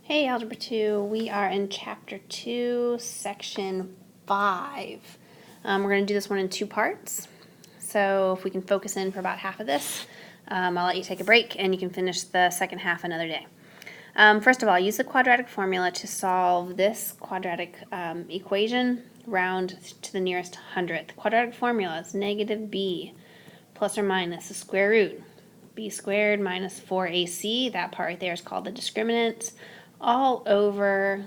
Hey, Algebra 2, we are in Chapter 2, Section 5. We're going to do this one in two parts, so if we can focus in for about half of this, I'll let you take a break and you can finish the second half another day. First of all, use the quadratic formula to solve this quadratic equation, round to the nearest hundredth. Quadratic formula is negative b plus or minus the square root b squared minus 4ac, that part right there is called the discriminant, all over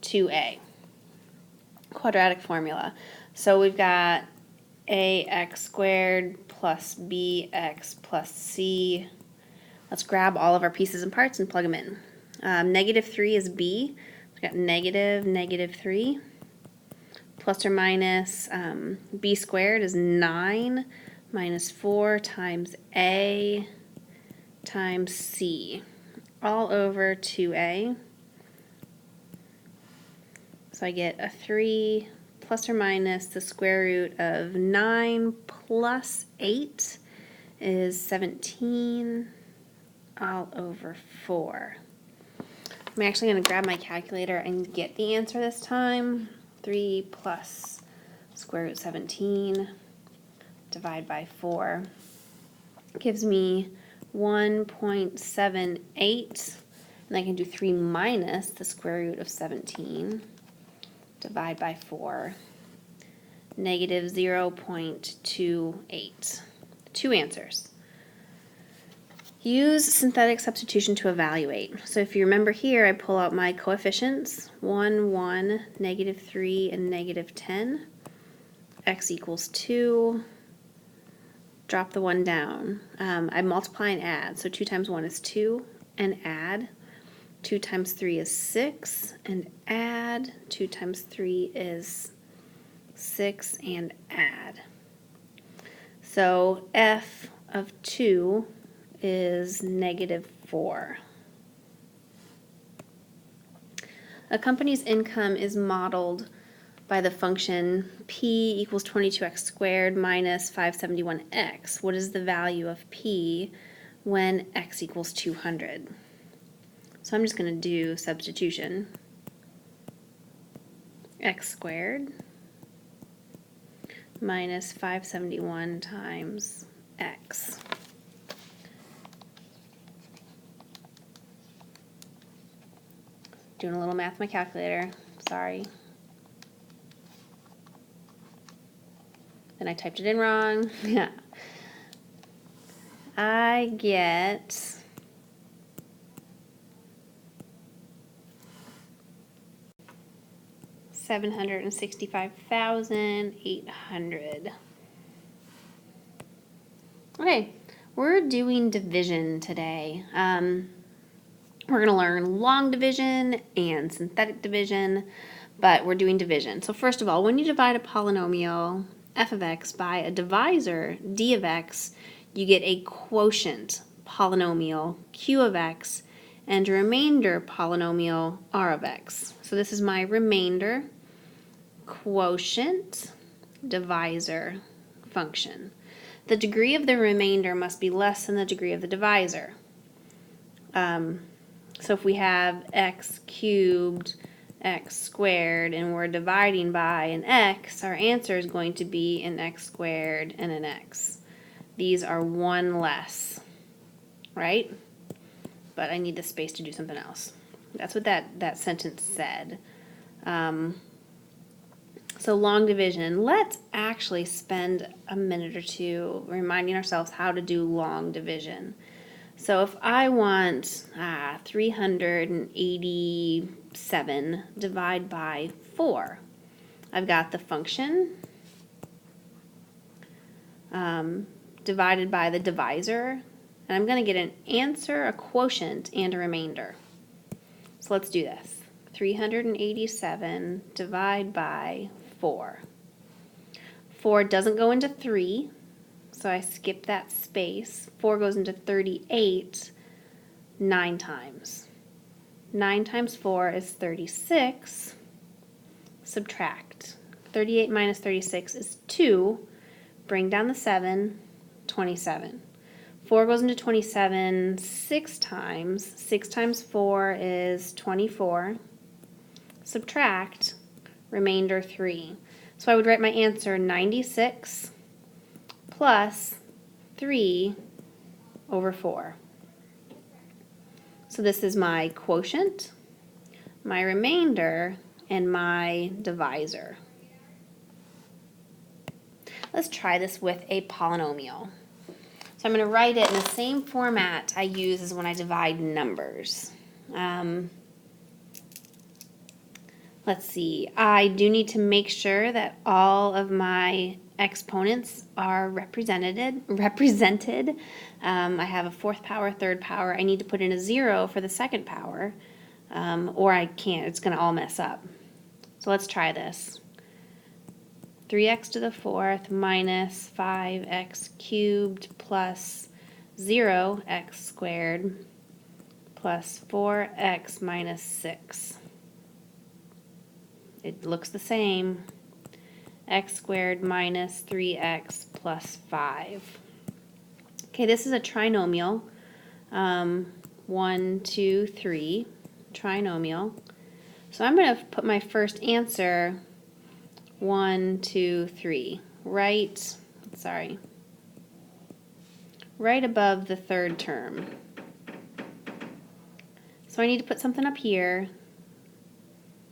2a. Quadratic formula. So we've got ax squared plus bx plus c. Let's grab all of our pieces and parts and plug them in. Negative 3 is b. We've got negative 3 plus or minus b squared is 9 minus 4 times a times c, all over 2a. So I get a 3 plus or minus the square root of 9 plus 8 is 17, all over 4. I'm actually going to grab my calculator and get the answer this time. 3 plus square root 17 divide by 4 gives me 1.78, and I can do 3 minus the square root of 17, divide by 4, negative 0.28. Two answers. Use synthetic substitution to evaluate. So if you remember here, I pull out my coefficients, 1, 1, negative 3, and negative 10. X equals 2. Drop the 1 down. I multiply and add. So 2 times 1 is 2, and add. 2 times 3 is 6, and add. 2 times 3 is 6, and add. So f of 2 is negative 4. A company's income is modeled by the function p equals 22x squared minus 571x. What is the value of p when x equals 200? So I'm just going to do substitution. X squared minus 571 times x. Doing a little math with my calculator, sorry. Then I typed it in wrong. Yeah. I get 765,800. Okay, we're doing division today. We're going to learn long division and synthetic division, but we're doing division. So first of all, when you divide a polynomial f of x by a divisor d of x, you get a quotient polynomial q of x and a remainder polynomial r of x. So this is my remainder, quotient, divisor function. The degree of the remainder must be less than the degree of the divisor. So if we have x cubed, x squared, and we're dividing by an x, our answer is going to be an x squared and an x. These are one less, right? But I need the space to do something else. That's what that sentence said. So long division. Let's actually spend a minute or two reminding ourselves how to do long division. So if I want 387 divided by 4, I've got the function divided by the divisor, and I'm going to get an answer, a quotient, and a remainder. So let's do this. 387 divided by 4. 4 doesn't go into 3. So I skip that space. 4 goes into 38 9 times. 9 times 4 is 36. Subtract. 38 minus 36 is 2. Bring down the 7, 27. 4 goes into 27 6 times. 6 times 4 is 24. Subtract remainder 3. So I would write my answer 96 plus 3 over 4. So this is my quotient, my remainder, and my divisor. Let's try this with a polynomial. So I'm going to write it in the same format I use as when I divide numbers. Let's see, I do need to make sure that all of my exponents are represented. I have a fourth power, third power. I need to put in a 0 for the second power, or I can't. It's going to all mess up. So let's try this. 3x to the fourth minus 5x cubed plus 0x squared plus 4x minus 6. It looks the same. X squared minus 3x plus 5. Okay, this is a trinomial. 1, 2, 3. Trinomial. So I'm going to put my first answer 1, 2, 3. Right above the third term. So I need to put something up here.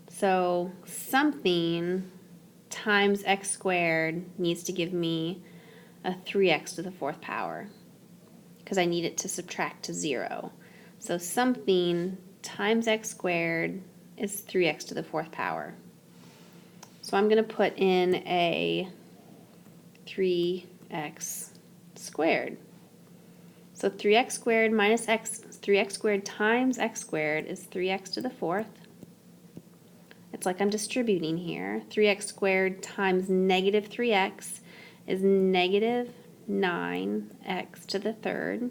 So something times x squared needs to give me a 3x to the fourth power because I need it to subtract to 0. So something times x squared is 3x to the fourth power. So I'm going to put in a 3x squared. So 3x squared minus 3x squared times x squared is 3x to the fourth. It's like I'm distributing here. 3x squared times negative 3x is negative 9x to the third.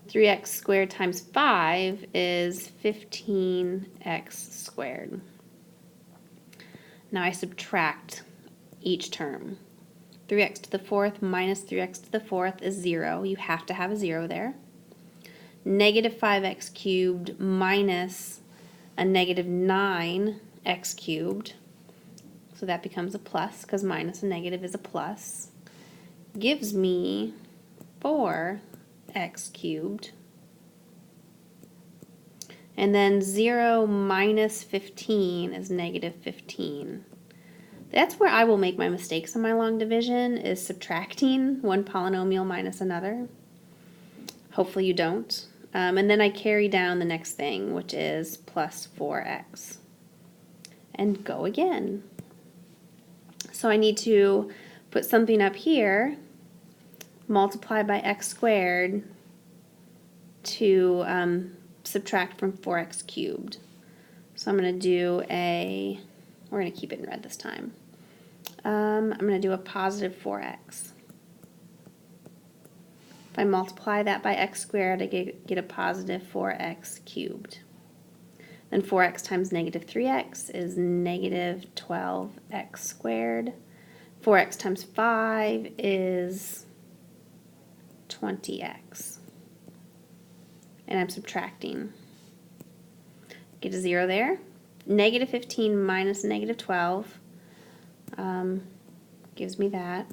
3x squared times 5 is 15x squared. Now I subtract each term. 3x to the fourth minus 3x to the fourth is 0. You have to have a 0 there. Negative 5x cubed minus a negative 9x cubed. So that becomes a plus because minus a negative is a plus. Gives me 4x cubed. And then 0 minus 15 is negative 15. That's where I will make my mistakes in my long division, is subtracting one polynomial minus another. Hopefully you don't. And then I carry down the next thing, which is plus 4x. And go again. So I need to put something up here, multiply by x squared to subtract from 4x cubed. So I'm going to do we're going to keep it in red this time. I'm going to do a positive 4x. If I multiply that by x squared, I get a positive 4x cubed. Then 4x times negative 3x is negative 12x squared. 4x times 5 is 20x. And I'm subtracting. Get a 0 there. Negative 15 minus negative 12 gives me that.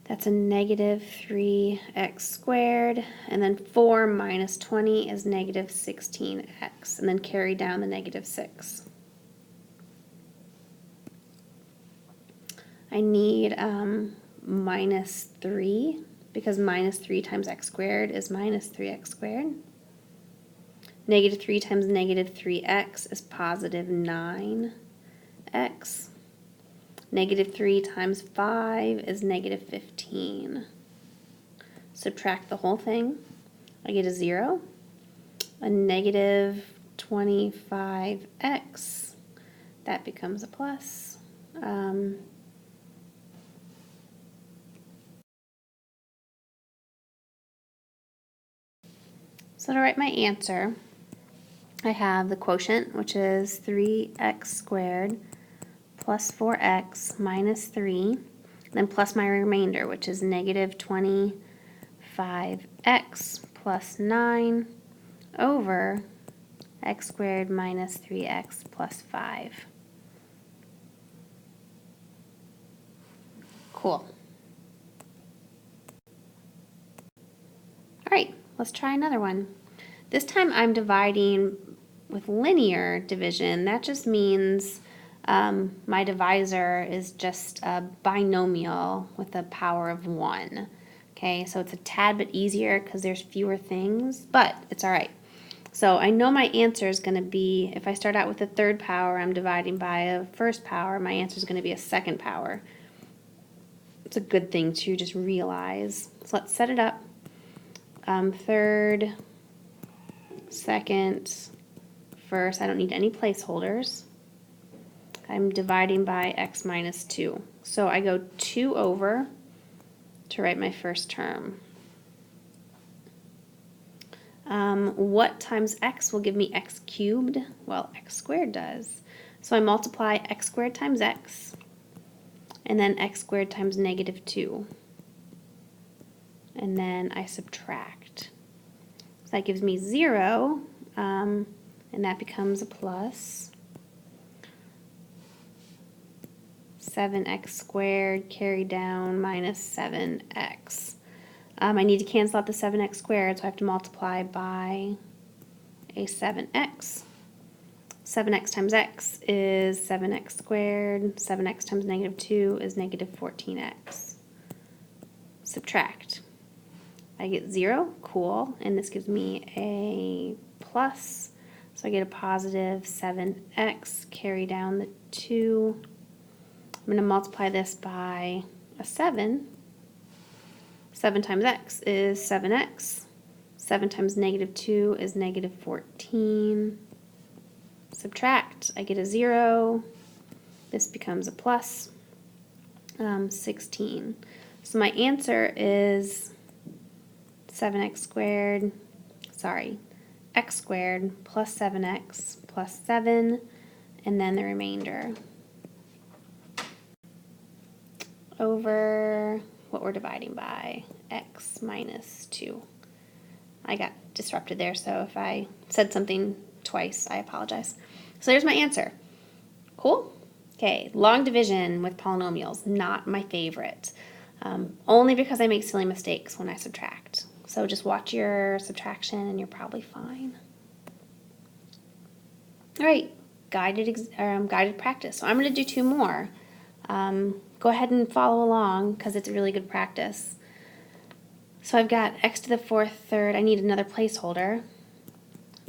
That's a negative 3x squared. And then 4 minus 20 is negative 16x. And then carry down the negative 6. I need minus 3, because minus 3 times x squared is minus 3x squared. Negative 3 times negative 3x is positive 9x. Negative 3 times 5 is negative 15. Subtract the whole thing. I get a 0. A negative 25x. That becomes a plus. So to write my answer, I have the quotient, which is 3x squared plus 4x minus 3, then plus my remainder, which is negative 25x 5x plus 9 over x squared minus 3x plus 5. Cool. All right, let's try another one. This time I'm dividing with linear division. That just means my divisor is just a binomial with a power of 1. Okay, so it's a tad bit easier because there's fewer things, but it's all right. So I know my answer is going to be, if I start out with a third power, I'm dividing by a first power, my answer is going to be a second power. It's a good thing to just realize. So let's set it up. Third, second, first, I don't need any placeholders. I'm dividing by x minus 2. So I go 2 over to write my first term. What times x will give me x cubed? Well, x squared does. So I multiply x squared times x, and then x squared times negative 2. And then I subtract. So that gives me 0, and that becomes a plus. 7x squared carried down minus 7x. I need to cancel out the 7x squared, so I have to multiply by a 7x. 7x times x is 7x squared. 7x times negative 2 is negative 14x. Subtract. I get 0, cool, and this gives me a plus, so I get a positive 7x, carry down the 2. I'm going to multiply this by a 7. 7 times x is 7x. 7 times negative 2 is negative 14. Subtract, I get a 0. This becomes a plus 16. So my answer is 7x squared, x squared plus 7x plus 7, and then the remainder over what we're dividing by, x minus 2. I got disrupted there, so if I said something twice, I apologize. So there's my answer. Cool? Okay, long division with polynomials, not my favorite. Only because I make silly mistakes when I subtract. So just watch your subtraction and you're probably fine. All right, guided practice. So I'm going to do 2 more. Go ahead and follow along because it's a really good practice. So I've got x to the 4th third. I need another placeholder.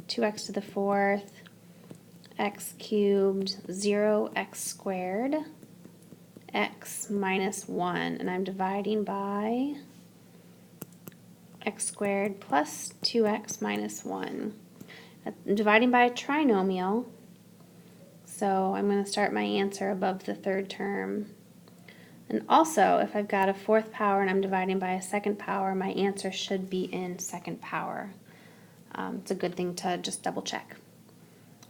2x to the 4th, x cubed, 0x squared, x minus 1. And I'm dividing by x squared plus 2x minus 1. I'm dividing by a trinomial, so I'm going to start my answer above the third term. And also, if I've got a 4th power and I'm dividing by a 2nd power, my answer should be in 2nd power. It's a good thing to just double check.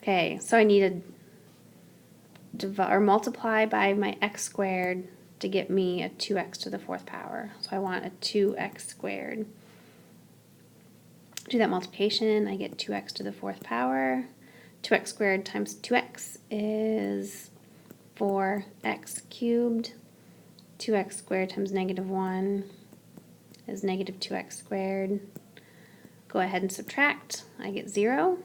Okay, so I need to multiply by my x squared to get me a 2x to the 4th power. So I want a 2x squared. Do that multiplication, I get 2x to the 4th power. 2x squared times 2x is 4x cubed. 2x squared times negative 1 is negative 2x squared. Go ahead and subtract. I get 0.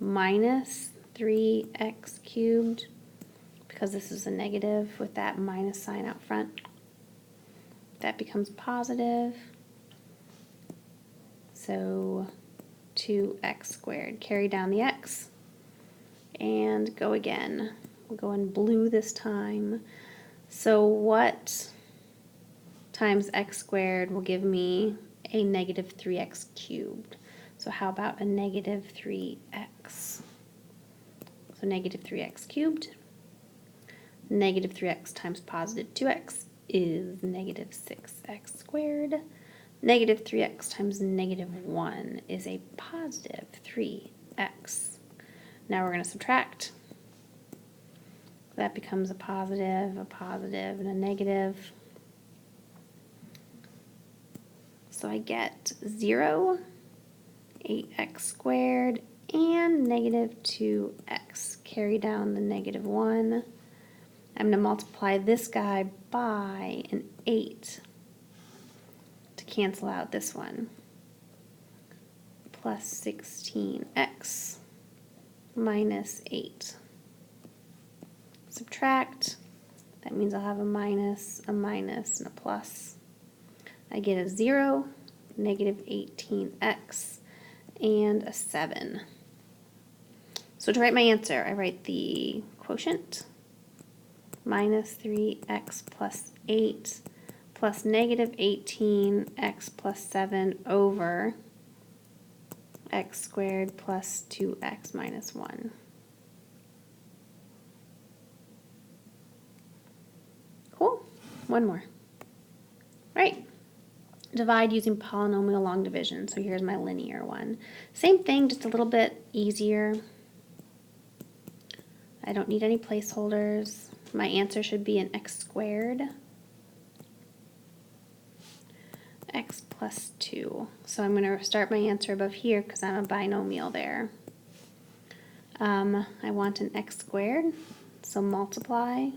Minus 3x cubed, because this is a negative with that minus sign out front. That becomes positive. So 2x squared. Carry down the x and go again. We'll go in blue this time. So what times x squared will give me a negative 3x cubed? So how about a negative 3x? So negative 3x cubed. Negative 3x times positive 2x is negative 6x squared. Negative 3x times negative 1 is a positive 3x. Now we're going to subtract. That becomes a positive, and a negative. So I get 0, 8x squared, and negative 2x. Carry down the negative 1. I'm going to multiply this guy by an 8 to cancel out this one. Plus 16x minus 8. Subtract. That means I'll have a minus, and a plus. I get a 0, negative 18x, and a 7. So to write my answer, I write the quotient, minus 3x plus 8, plus negative 18x plus 7 over x squared plus 2x minus 1. Cool. One more. Right. Divide using polynomial long division. So here's my linear one. Same thing, just a little bit easier. I don't need any placeholders. My answer should be an x squared, x plus 2. So I'm going to start my answer above here because I'm a binomial there. I want an x squared, so multiply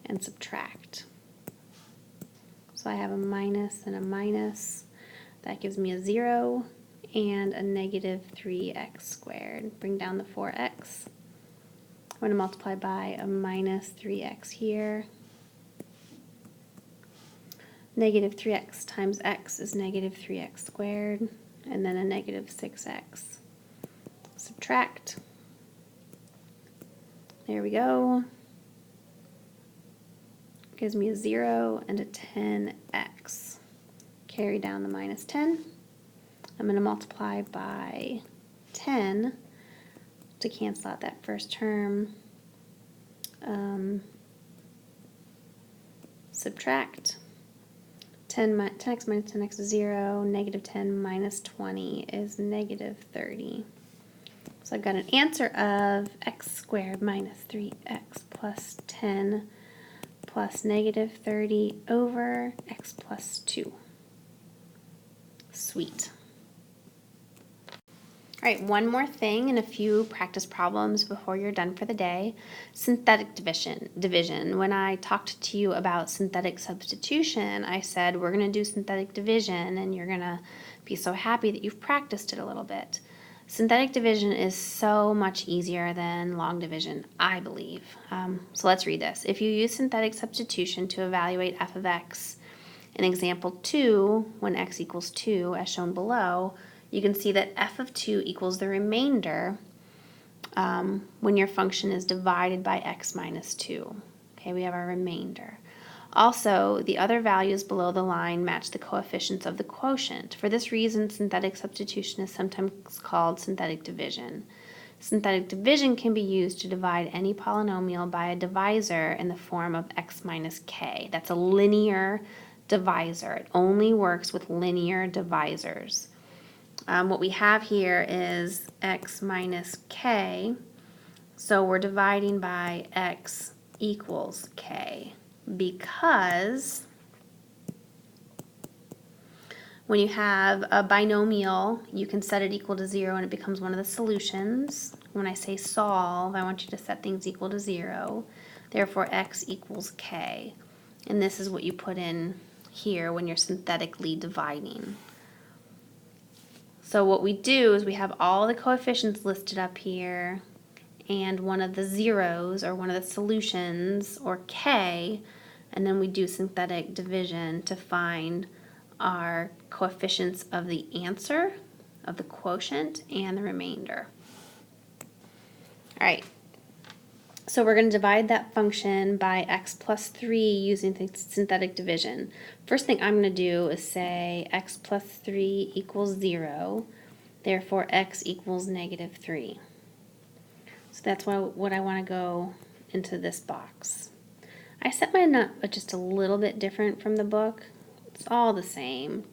and subtract. So I have a minus and a minus. That gives me a 0 and a negative 3x squared. Bring down the 4x. I'm going to multiply by a minus 3x here. Negative 3x times x is negative 3x squared, and then a negative 6x. Subtract. There we go. Gives me a 0 and a 10x. Carry down the minus 10. I'm going to multiply by 10 to cancel out that first term. Subtract. 10x minus 10x is 0. Negative 10 minus 20 is negative 30. So I've got an answer of x squared minus 3x plus 10 plus negative 30 over x plus 2. Sweet. All right, one more thing and a few practice problems before you're done for the day. Synthetic division. When I talked to you about synthetic substitution, I said we're going to do synthetic division and you're going to be so happy that you've practiced it a little bit. Synthetic division is so much easier than long division, I believe. So let's read this. If you use synthetic substitution to evaluate f of x in example 2, when x equals 2, as shown below, you can see that f of 2 equals the remainder when your function is divided by x minus 2. Okay, we have our remainder. Also, the other values below the line match the coefficients of the quotient. For this reason, synthetic substitution is sometimes called synthetic division. Synthetic division can be used to divide any polynomial by a divisor in the form of x minus k. That's a linear divisor. It only works with linear divisors. What we have here is x minus k, so we're dividing by x equals k, because when you have a binomial, you can set it equal to 0 and it becomes one of the solutions. When I say solve, I want you to set things equal to 0. Therefore, x equals k. And this is what you put in here when you're synthetically dividing. So what we do is we have all the coefficients listed up here, and one of the zeros, or one of the solutions, or k, and then we do synthetic division to find our coefficients of the answer, of the quotient, and the remainder. All right, so we're going to divide that function by x plus 3 using synthetic division. First thing I'm going to do is say x plus 3 equals 0, therefore x equals negative 3. So that's what I want to go into this box. I set mine up just a little bit different from the book. It's all the same.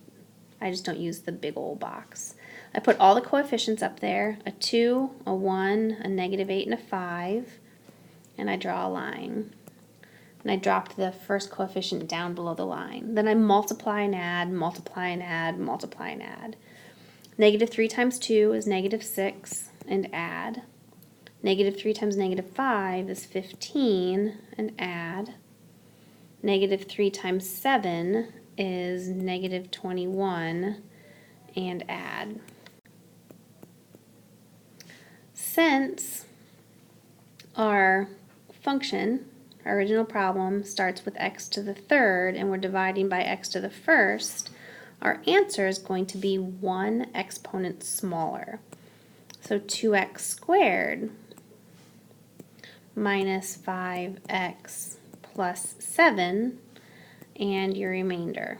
I just don't use the big old box. I put all the coefficients up there, a 2, a 1, a negative 8, and a 5, and I draw a line. and I dropped the first coefficient down below the line. Then I multiply and add, multiply and add, multiply and add. Negative 3 times 2 is negative 6, and add. Negative 3 times negative 5 is 15, and add. Negative 3 times 7 is negative 21, and add. Since our function, our original problem, starts with x to the third and we're dividing by x to the first, our answer is going to be one exponent smaller. So 2x squared minus 5x plus 7 and your remainder.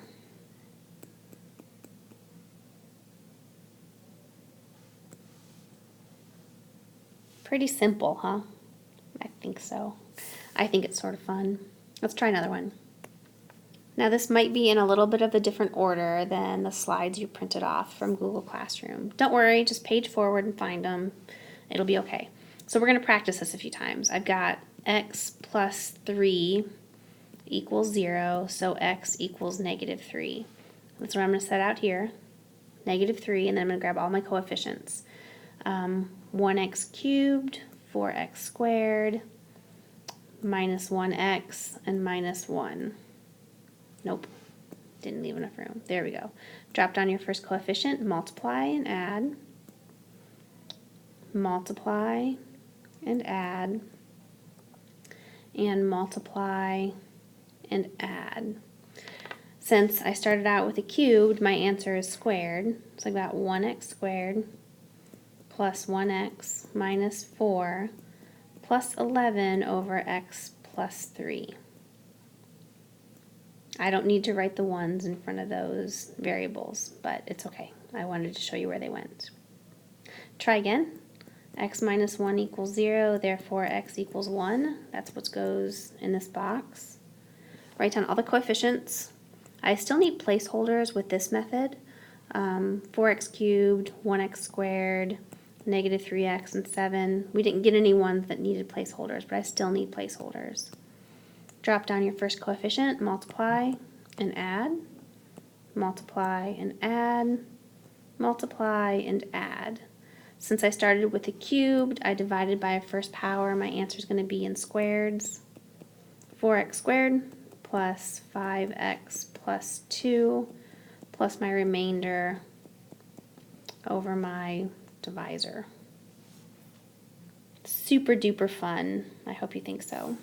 Pretty simple, huh? I think so. I think it's sort of fun. Let's try another one. Now this might be in a little bit of a different order than the slides you printed off from Google Classroom. Don't worry, just page forward and find them. It'll be okay. So we're going to practice this a few times. I've got x plus 3 equals 0, so x equals negative 3. That's what I'm going to set out here, negative 3, and then I'm going to grab all my coefficients. 1x cubed, 4x squared, minus 1x, and minus 1. Nope, didn't leave enough room. There we go. Drop down your first coefficient, multiply and add, multiply and add, and multiply and add. Since I started out with a cubed, my answer is squared. So I've got 1x squared plus 1x minus 4 plus 11 over x plus 3. I don't need to write the ones in front of those variables, but it's okay. I wanted to show you where they went. Try again. X minus 1 equals 0, therefore x equals 1. That's what goes in this box. Write down all the coefficients. I still need placeholders with this method. 4x cubed, 1x squared, negative 3x, and 7. We didn't get any ones that needed placeholders, but I still need placeholders. Drop down your first coefficient, multiply and add, multiply and add, multiply and add. Since I started with a cubed, I divided by a first power. My answer is going to be in squareds. 4x squared plus 5x plus 2 plus my remainder over my divisor. Super duper fun. I hope you think so.